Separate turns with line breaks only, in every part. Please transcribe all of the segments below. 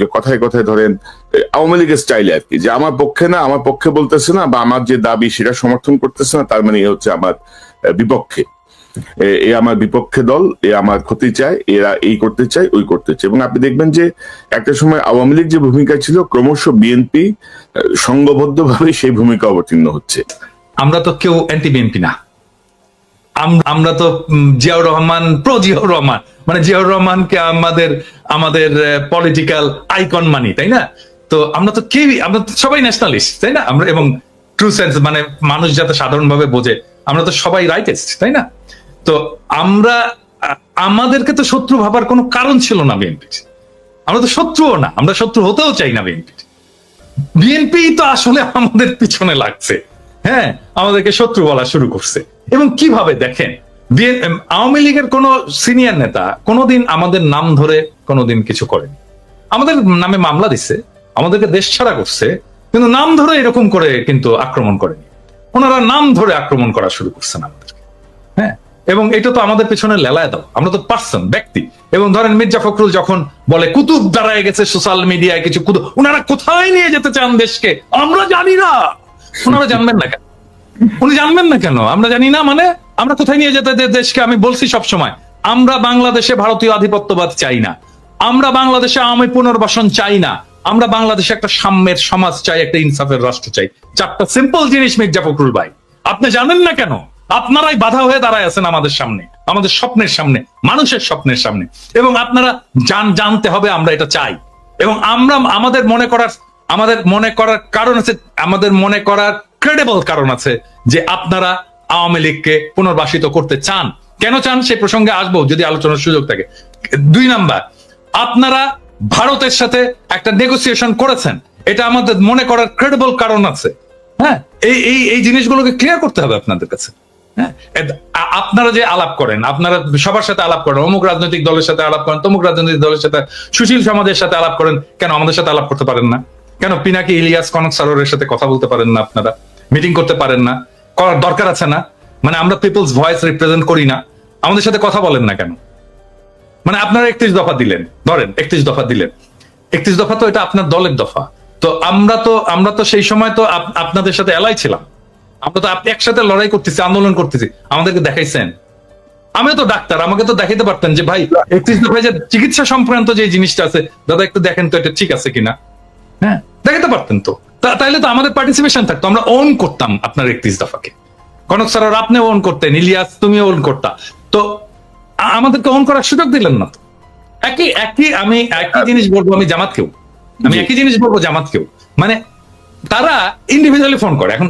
যে কথায় কথায় ধরেন আওয়ামী লীগের স্টাইলে আর কি, যে আমার পক্ষে না, আমার পক্ষে বলতেছে না, বা আমার যে দাবি সেটা সমর্থন করতেছে না, তার মানে এ হচ্ছে আমার বিপক্ষে, এ আমার বিপক্ষে দল, এ আমার ক্ষতি চায়, এরা এই করতে চায়, ওই করতে চায়। এবং আপনি দেখবেন যে একটা সময় আওয়ামী লীগ যে ভূমিকা ছিল, ক্রমশ বিএনপি সংঘবদ্ধভাবে সেই ভূমিকা অবতীর্ণ হচ্ছে।
আমরা তো কেউ অ্যান্টি বিএনপি না, আমরা তো জিয়াউর রহমান, প্রো জিয়াউর রহমান, মানে জিয়াউর রহমানকে আমাদের আমাদের পলিটিক্যাল আইকন মানি, তাই না? তো আমরা তো কেউই, আমরা তো সবাই ন্যাশনালিস্ট, তাই না? আমরা, এবং ট্রু সেন্স মানে মানুষ যাতে সাধারণভাবে বোঝে, আমরা তো সবাই রাইটেস্ট, তাই না? তো আমরা, আমাদেরকে তো শত্রু ভাবার কোনো কারণ ছিল না বিএনপির। আমরা তো শত্রুও না, আমরা শত্রু হতেও চাই না বিএনপির। বিএনপি তো আসলে আমাদের পিছনে লাগছে, হ্যাঁ, আমাদেরকে শত্রু বলা শুরু করছে। এবং কিভাবে দেখেন, আওয়ামী লীগের কোন সিনিয়র নেতা কোনোদিন আমাদের নাম ধরে কোনোদিন কিছু করেনি। আমাদের নামে মামলা দিচ্ছে, আমাদেরকে দেশ ছাড়া করছে, কিন্তু নাম ধরে এরকম করে কিন্তু আক্রমণ করেনি। ওনারা নাম ধরে আক্রমণ করা শুরু করছেন আমাদেরকে, হ্যাঁ। এবং এটা তো আমাদের পেছনে লেলায় দাও, আমরা তো পার্সন, ব্যক্তি। এবং ধরেন মির্জা ফখরুল যখন বলে কুতুব দাঁড়ায় গেছে সোশ্যাল মিডিয়ায় কিছু কুতুব, ওনারা কোথায় নিয়ে যেতে চান দেশকে আমরা জানি না। ওনারা জানবেন না কেন? উনি জানবেন না কেন? আমরা জানি না মানে আমরা কোথায় নিয়ে যেতে দেশকে? আমি বলছি সবসময়, আমরা বাংলাদেশে ভারতীয় আধিপত্যবাদ চাই না, আমরা বাংলাদেশে আওয়ামী পুনর্বাসন চাই না, আমরা বাংলাদেশে একটা সাম্যের সমাজ চাই, একটা ইনসাফের রাষ্ট্র চাই। চারটা সিম্পল জিনিস মির্জা ফখরুল ভাই, আপনি জানেন না কেন? আপনারাই বাধা হয়ে দাঁড়ায় আছেন আমাদের সামনে, আমাদের স্বপ্নের সামনে, মানুষের স্বপ্নের সামনে। এবং আপনারা জানতে হবে আমরা এটা চাই। এবং আমরা আমাদের মনে করার কারণ আছে, আমাদের মনে করার ক্রেডিবল কারণ আছে যে আপনারা আওয়ামী লীগকে পুনর্বাসিত করতে চান। কেন চান সেই প্রসঙ্গে আসবো যদি আলোচনার সুযোগ থাকে। 2 নাম্বার, আপনারা ভারতের সাথে একটা নেগোসিয়েশন করেছেন, এটা আমাদের মনে করার ক্রেডিবল কারণ আছে। হ্যাঁ, এই জিনিসগুলোকে ক্লিয়ার করতে হবে আপনাদের কাছে। হ্যাঁ, আপনারা যে আলাপ করেন, আপনারা সবার সাথে আলাপ করেন, অমুক রাজনৈতিক দলের সাথে আলাপ করেন, তমুক রাজনৈতিক দলের সাথে, সুশীল সমাজের সাথে আলাপ করেন, কেন আমাদের সাথে আলাপ করতে পারেন না? কেন পিনাকি ইলিয়াস, কনক সারোয়ারের সাথে কথা বলতে পারেন না? আপনারা মিটিং করতে পারেন না? করার দরকার আছে না? মানে আমরা পিপলস ভয়েস রিপ্রেজেন্ট করি না? আমাদের সাথে কথা বলেন না কেন? মানে আপনারা 31 দফা দিলেন, ধরেন 31 দফা দিলেন, 31 দফা তো এটা আপনার দলের দফা। তো আমরা তো সেই সময় তো আপনাদের সাথে এলাই ছিলাম, আমরা তো আপনি একসাথে লড়াই করতেছি, আন্দোলন করতেছি, আমাদেরকে দেখাইছেন। আমিও তো ডাক্তার, আমাকে তো দেখাইতে পারতেন যে ভাই 31 দফায় যে চিকিৎসা সংক্রান্ত যে জিনিসটা আছে, দাদা একটু দেখেন তো এটা ঠিক আছে কিনা। হ্যাঁ, দেখাতে পারতেন তো, তাইলে তো আমাদের পার্টিসিপেশন থাকতো, আমরা ওন করতাম আপনার 31 দফাকে। কনক স্যার আপনি ওন করতেন, ইলিয়াস তুমি ওন করতা, তো আমাদেরকে ওন করার সুযোগ দিলেন না তো। আমি একই জিনিস বলবো আমি জামাতকেও, আমি একই জিনিস বলবো জামাতকেও। মানে তারা ইন্ডিভিজুয়ালি ফোন করে। এখন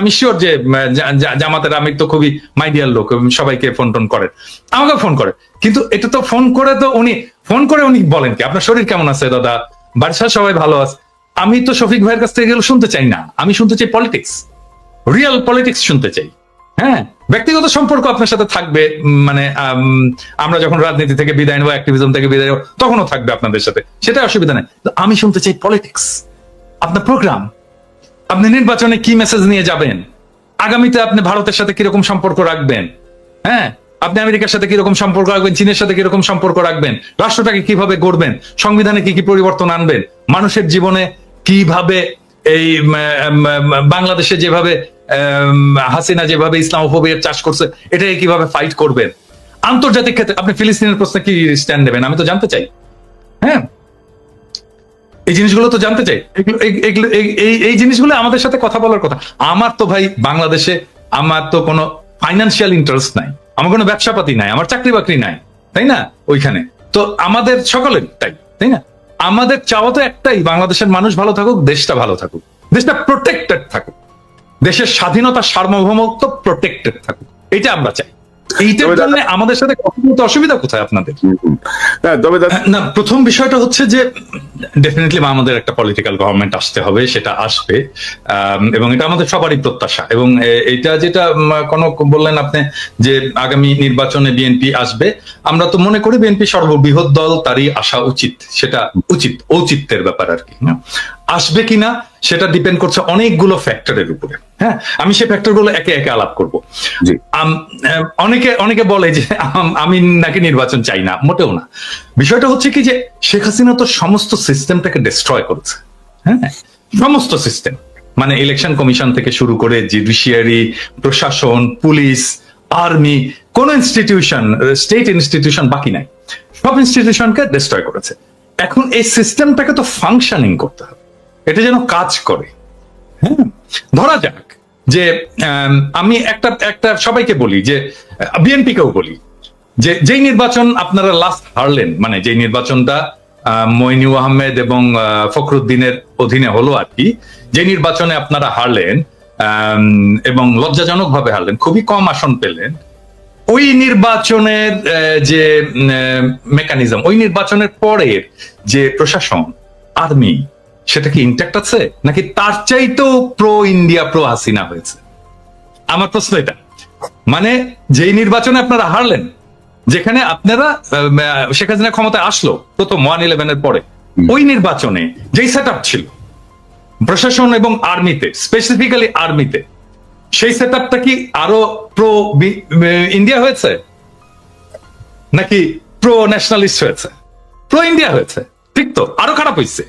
আমি শিওর যে জামাতের আমি তো খুবই মাইডিয়াল লোক, সবাইকে ফোন টোন করেন, আমাকে ফোন করে। কিন্তু এটা তো ফোন করে তো উনি বলেন কি আপনার শরীর কেমন আছে দাদা, বাড়ির সবাই ভালো আছে? আমি তো শফিক ভাইয়ের কাছ থেকে এগুলো শুনতে চাই না, আমি শুনতে চাই পলিটিক্স, রিয়েল পলিটিক্স শুনতে চাই। হ্যাঁ, ব্যক্তিগত সম্পর্ক আপনার সাথে থাকবে, মানে আমরা যখন রাজনীতি থেকে বিদায় নেবো, অ্যাক্টিভিজম থেকে বিদায় নেবো, তখনও থাকবে আপনাদের সাথে, সেটা অসুবিধা নেই। আমি শুনতে চাই পলিটিক্স, আপনার প্রোগ্রাম, আপনি নির্বাচনে কি মেসেজ নিয়ে যাবেন, আগামীতে আপনি ভারতের সাথে কিরকম সম্পর্ক রাখবেন, হ্যাঁ, আপনি আমেরিকার সাথে কিরকম সম্পর্ক রাখবেন, চীনের সাথে কিরকম সম্পর্ক রাখবেন, রাষ্ট্রটাকে কিভাবে গড়বেন, সংবিধানে কি কি পরিবর্তন আনবেন, মানুষের জীবনে কিভাবে, এই বাংলাদেশে যেভাবে হাসিনা যেভাবে ইসলামোফোবিয়ার চাষ করছে, এটাকে কিভাবে ফাইট করবেন, আন্তর্জাতিক ক্ষেত্রে আপনি ফিলিস্তিনের প্রশ্নে কি স্ট্যান্ড নেবেন, আমি তো জানতে চাই। হ্যাঁ, এই জিনিসগুলো তো জানতে চাই। এই জিনিসগুলো আমাদের সাথে কথা বলার কথা। আমার তো ভাই বাংলাদেশে আমার তো কোনো ফাইন্যান্সিয়াল ইন্টারেস্ট নাই, আমার কোনো ব্যবসাপাতি নাই, আমার চাকরি বাকরি নাই, তাই না? ওইখানে তো আমাদের সকলের তাই না? আমাদের চাওয়া তো একটাই, বাংলাদেশের মানুষ ভালো থাকুক, দেশটা ভালো থাকুক, দেশটা প্রোটেক্টেড থাকুক, দেশের স্বাধীনতা সার্বভৌমত্ব প্রোটেক্টেড থাকুক, এটা আমরা চাই। এইটার জন্য আমাদের সাথে কথা বলতে অসুবিধা কোথায় আপনাদের? না, প্রথম বিষয়টা হচ্ছে যে ডেফিনেটলি আমাদের একটা পলিটিক্যাল গভর্নমেন্ট আসতে হবে, সেটা আসবে, এবং এটা আমাদের সবারই প্রত্যাশা। এবং এটা যেটা কোনো বললেন আপনি যে আগামী নির্বাচনে বিএনপি আসবে, আমরা তো মনে করি বিএনপি সর্ববৃহৎ দল, তারই আসা উচিত, সেটা ঔচিত্যের ব্যাপার আর কি। আসবে কিনা সেটা ডিপেন্ড করছে অনেকগুলো ফ্যাক্টরের উপরে। হ্যাঁ, আমি সেই ফ্যাক্টরগুলো একে একে আলাপ করবো। অনেকে বলে যে আমি নাকি নির্বাচন চাই না, মোটেও না। বিষয়টা হচ্ছে কি যে শেখ হাসিনা তো সমস্ত সিস্টেমটাকে ডিস্ট্রয় করেছে, হ্যাঁ, সমস্ত সিস্টেম, মানে ইলেকশন কমিশন থেকে শুরু করে জুডিশিয়ারি, প্রশাসন, পুলিশ, আর্মি, কোন ইনস্টিটিউশন, স্টেট ইনস্টিটিউশন বাকি নাই, সব ইনস্টিটিউশনকে ডিস্ট্রয় করেছে। এখন এই সিস্টেমটাকে তো ফাংশনিং করতে হবে, এটা যেন কাজ করে। হ্যাঁ, ধরা যাক যে আমি একটা সবাইকে বলি, যে বিএনপিকেও বলি, যে যেই নির্বাচন আপনারা লাস্ট হারলেন, মানে যেই নির্বাচনটা মইনুল আহমেদ এবং ফখরুদ্দিনের অধীনে হলো আর কি, যে নির্বাচনে আপনারা হারলেন এবং লজ্জাজনক ভাবে হারলেন, খুবই কম আসন পেলেন, ওই নির্বাচনের যে মেকানিজম, ওই নির্বাচনের পরের যে প্রশাসন, আর্মি, সেটা কি ইন্ট্যাক্ট আছে নাকি তার চাইতেও প্রো ইন্ডিয়া, প্রো হাসিনা হয়েছে? আমার প্রশ্ন এটা। মানে যেই নির্বাচনে আপনারা হারলেন, যেখানে আপনারা শেখ হাসিনা ক্ষমতায় আসলো প্রথম 1/11 পরে, ওই নির্বাচনে যেই সেট আপ ছিল প্রশাসন এবং আর্মিতে, স্পেসিফিক্যালি আর্মিতে, সেই সেট আপটা কি আরো প্রো ইন্ডিয়া হয়েছে নাকি প্রো ন্যাশনালিস্ট হয়েছে? প্রো ইন্ডিয়া হয়েছে, ঠিক তো? আরো খারাপ হয়েছে।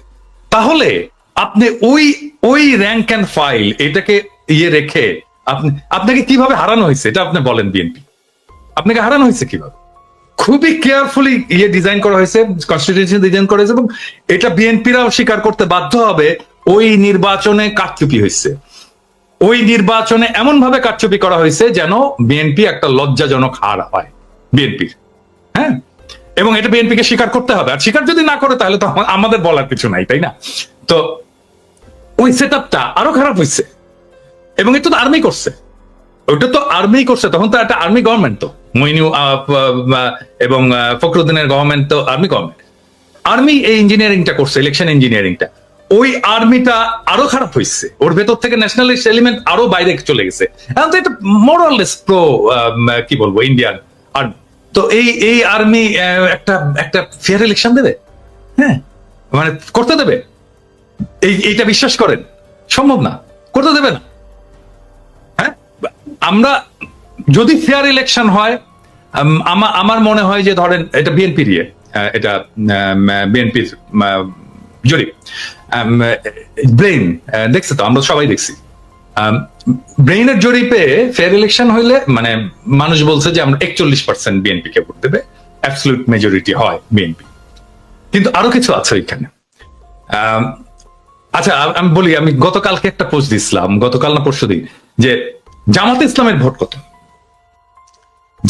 তাহলে আপনি ওই র্যাঙ্ক অ্যান্ড ফাইল এটাকে রেখে আপনাকে কিভাবে হারানো হয়েছে এটা আপনি বলেন। বিএনপি আপনাকে হারানো হয়েছে কিভাবে? খুবই কেয়ারফুলি ডিজাইন করা হয়েছে, কনস্টিটিউশন ডিজাইন করা হয়েছে, এবং এটা বিএনপিরাও স্বীকার করতে বাধ্য হবে। ওই নির্বাচনে কারচুপি হয়েছে, ওই নির্বাচনে এমন ভাবে কারচুপি করা হয়েছে যেন বিএনপি একটা লজ্জাজনক হার হয় বিএনপির। হ্যাঁ, এবং এটা বিএনপিকে স্বীকার করতে হবে। আর স্বীকার যদি না করে তাহলে তো আমাদের বলার কিছু নাই, তাই না? তো ওই সেট আপটা আরো খারাপ হয়েছে, এবং এটা তো আর্মি করছে, ওটা তো আর্মি করছে। তখন তো একটা আর্মি গভর্নমেন্ট, তো মইনু এবং ফখরুদ্দিনের গভর্নমেন্ট তো আর্মি গভর্নমেন্ট। আর্মি এই ইঞ্জিনিয়ারিংটা করছে, ইলেকশন ইঞ্জিনিয়ারিংটা। ওই আর্মিটা আরো খারাপ হয়েছে, ওর ভেতর থেকে ন্যাশনালিস্ট এলিমেন্ট আরো বাইরে চলে গেছে। এখন তো এটা মোরাললেস প্রো, কি বলবো, ইন্ডিয়ান আর্মি। তো এই আর্মি একটা ফেয়ার ইলেকশন দেবে? হ্যাঁ, মানে করতে দেবে? এইটা বিশ্বাস করেন? সম্ভব না, করতে দেবে না। হ্যাঁ, আমরা যদি ফেয়ার ইলেকশন হয়, আমার মনে হয় যে ধরেন এটা বিএনপির এটা বিএনপির জরিপ, ব্রেইন দেখছে তো, আমরা সবাই দেখছি। ব্রেইনের জরিপে ফেয়ার ইলেকশন হইলে, মানে মানুষ বলছে যে আমরা 41% বিএনপি কে ভোট দেবে, অ্যাবসলিউট মেজরিটি হয় বিএনপি। কিন্তু আরো কিছু আছে এখানে। আচ্ছা, আমি বলি, আমি গতকালকে একটা পোস্ট দিছিলাম, গতকাল না পরশুদিন, যে জামাতে ইসলামের ভোট কত।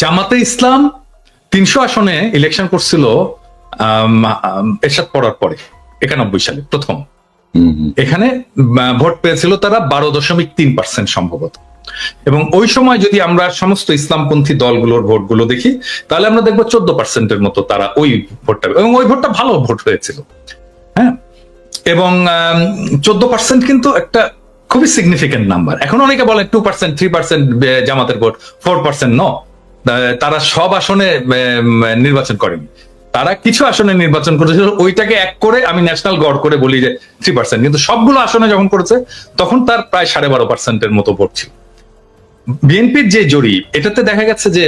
জামাতে ইসলাম 300 আসনে ইলেকশন করছিল এরশাদ পড়ার পরে 91 সালে প্রথম। এখানে ভোট পেয়েছিল তারা 12.3% সম্ভবত। এবং ওই সময় যদি আমরা সমস্ত ইসলামপন্থী দলগুলোর ভোটগুলো দেখি, তাহলে আমরা দেখবো 14%-এর মতো তারা ওই ভোটটা, এবং ওই ভোটটা ভালো ভোট হয়েছিল। হ্যাঁ, এবং 14% কিন্তু একটা খুবই সিগনিফিকেন্ট নাম্বার। এখন অনেকে বলে 2%, 3% জামাতের ভোট, 4% ন। তারা সব আসনে নির্বাচন করেনি, তারা কিছু আসনে নির্বাচন করেছিল, ওইটাকে এক করে আমি ন্যাশনাল গড় করে বলি যে 3%। কিন্তু সবগুলো আসনে যখন করেছে তখন তার প্রায় 12.5%-এর মতো ভোট ছিল। বিএনপির যে জরিপ, এটাতে দেখা গেছে যে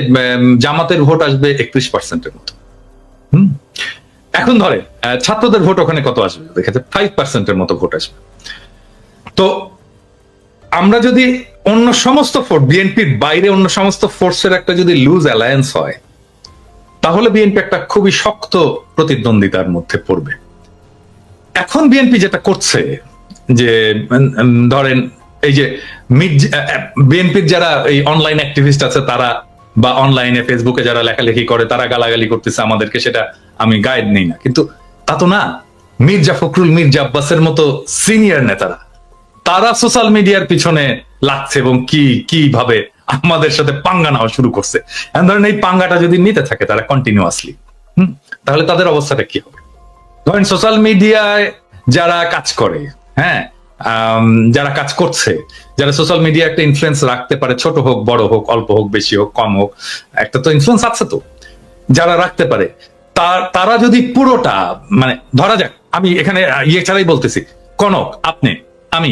জামাতের ভোট আসবে 31%-এর মতো। এখন ধরে ছাত্রদের ভোট ওখানে কত আসবে, দেখেছে 5%-এর মতো ভোট আসবে। তো আমরা যদি অন্য সমস্ত ফোর্স, বিএনপির বাইরে অন্য সমস্ত ফোর্সের একটা যদি লুজ অ্যালায়েন্স হয়, তাহলে বিএনপি একটা খুবই শক্ত প্রতিদ্বন্দ্বিতার মধ্যে পড়বে। এখন বিএনপি যেটা করছে, যে ধরেন এই যে বিএনপির যারা এই অনলাইন অ্যাক্টিভিস্ট আছে তারা, বা অনলাইনে ফেসবুকে যারা লেখালেখি করে তারা গালাগালি করতেছে আমাদেরকে, সেটা আমি গাইড নেই না, কিন্তু তা তো না। মির্জা ফখরুল, মির্জা আব্বাসের মতো সিনিয়র নেতারা, তারা সোশ্যাল মিডিয়ার পিছনে লাগছে এবং কিভাবে আমাদের সাথে পাঙ্গা নেওয়া শুরু করছে। ধরেন এই পাঙ্গাটা যদি নিতে থাকে তারা কন্টিনিউয়াসলি, তাহলে তাদের অবস্থাটা কি হবে? ধরেন সোশ্যাল মিডিয়ায় যারা কাজ করে, হ্যাঁ, যারা কাজ করছে, যারা সোশ্যাল মিডিয়া একটা ইনফ্লুয়েন্স রাখতে পারে, ছোট হোক বড় হোক, অল্প হোক বেশি হোক কম হোক, একটা তো ইনফ্লুয়েন্স আছে, তো যারা রাখতে পারে, তারা যদি পুরোটা, মানে ধরা যাক, আমি এখানে ছাড়াই বলতেছি, কনক, আপনি, আমি,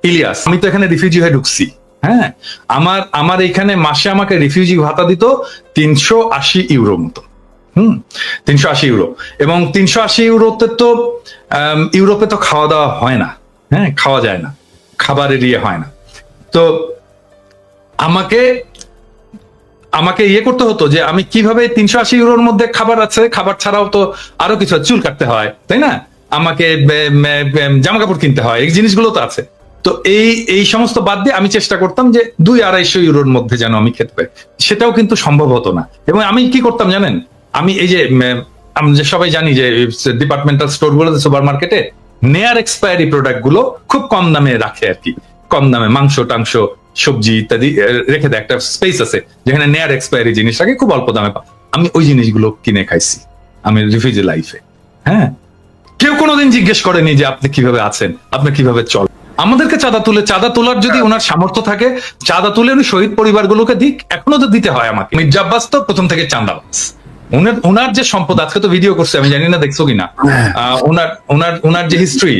ইলিয়াস, আমি তো এখানে রিফিউজি হয়ে ঢুকছি। হ্যাঁ, আমার এখানে মাসে আমাকে রিফিউজি ভাতা দিত 380 ইউরো মতো। 380 ইউরো। এবং 380 ইউরোতে তো ইউরোপে তো খাওয়া দাওয়া হয় না, হ্যাঁ, খাওয়া যায় না, খাবারের ইয়ে হয় না। তো আমাকে করতে হতো যে আমি কিভাবে 380 ইউরোর মধ্যে খাবার আছে, খাবার ছাড়াও তো আরো কিছু চুল কাটতে হয়, তাই না, আমাকে জামা কাপড় কিনতে হয়, এই জিনিসগুলো তো আছে। তো এই সমস্ত বাদ দিয়ে আমি চেষ্টা করতাম যে 200-250 ইউরোর মধ্যে যেন আমি খেতে পাই। সেটাও কিন্তু সম্ভব হতো না। এবং আমি কি করতাম জানেন, আমি এই যে আমরা যে সবাই জানি যে ডিপার্টমেন্টাল স্টোর গুলোতে, সুপার মার্কেটে নেয়ার এক্সপায়ারি প্রোডাক্ট গুলো খুব কম দামে রাখে আর কি, কম দামে মাংস টাংস সবজি ইত্যাদি রেখে দেয়, একটা স্পেস আছে যেখানে নেয়ার এক্সপায়ারি জিনিসটাকে খুব অল্প দামে পায়। আমি ওই জিনিসগুলো কিনে খাইছি আমি রিফিউজি লাইফে। হ্যাঁ, কেউ কোনোদিন জিজ্ঞেস করেনি যে আপনি কিভাবে আছেন, আপনি কিভাবে চল। আমাদেরকে চাঁদা তোলার যদি ওনার সামর্থ্য থাকে, চাঁদা তুলে উনি শহীদ পরিবারগুলোকে দিক, এখনো তো দিতে হয় আমাকে। মির্জা আব্বাস তো প্রথম থেকে চাঁদাবাজ। ওনার যে সম্পদ, আজকে তো ভিডিও করছে, আমি জানি না দেখছো কিনা, ওনার যে হিস্ট্রি,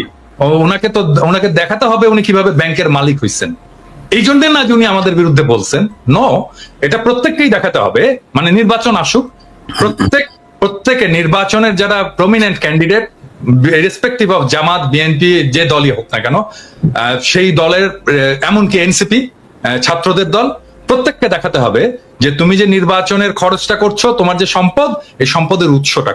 ওনাকে দেখাতে হবে উনি কিভাবে ব্যাংকের মালিক হইছেন। এই জন্য না যে উনি আমাদের বিরুদ্ধে বলছেন, নো, এটা প্রত্যেককেই দেখাতে হবে। মানে নির্বাচন আসুক, প্রত্যেকে নির্বাচনের যারা prominent candidate, respective of Jamaat, BNP, যে দলই হোক না কেন, সেই দলের, এমনকি এনসিপি, ছাত্রদের দল, প্রত্যেককে দেখাতে হবে যে তুমি যে নির্বাচনের খরচটা করছো, তোমার যে সম্পদ, এই সম্পদের উৎসটা